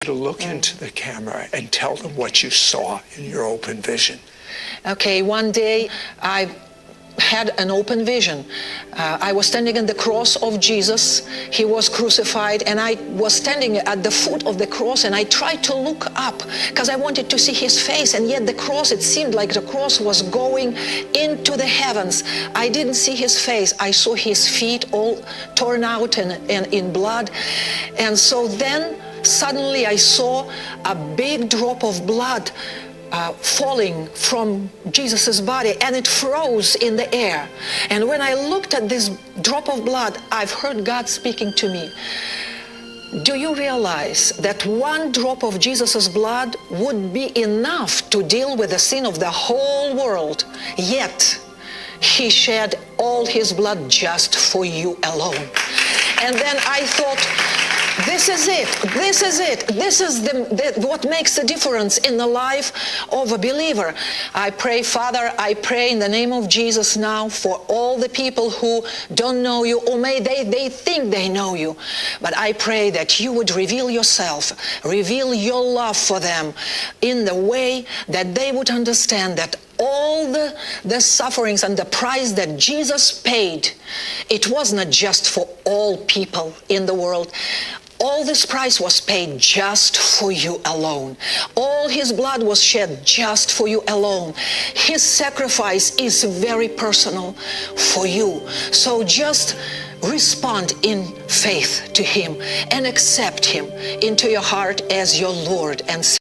to look into the camera and tell them what you saw in your open vision. Okay, one day I had an open vision. I was standing at the cross of Jesus. He was crucified, and I was standing at the foot of the cross, and I tried to look up because I wanted to see his face, and yet the cross, it seemed like the cross was going into the heavens. I didn't see his face. I saw his feet all torn out and in blood. And so then suddenly I saw a big drop of blood falling from Jesus's body, and it froze in the air. And when I looked at this drop of blood, I've heard God speaking to me. Do you realize that one drop of Jesus's blood would be enough to deal with the sin of the whole world? Yet he shed all his blood just for you alone. And then I thought, this is it. This is it. This is what makes the difference in the life of a believer. I pray, Father, I pray in the name of Jesus now for all the people who don't know you, or may they think they know you. But I pray that you would reveal yourself, reveal your love for them in the way that they would understand that all the sufferings and the price that Jesus paid, it was not just for all people in the world. All this price was paid just for you alone. All his blood was shed just for you alone. His sacrifice is very personal for you. So just respond in faith to him and accept him into your heart as your Lord and Savior.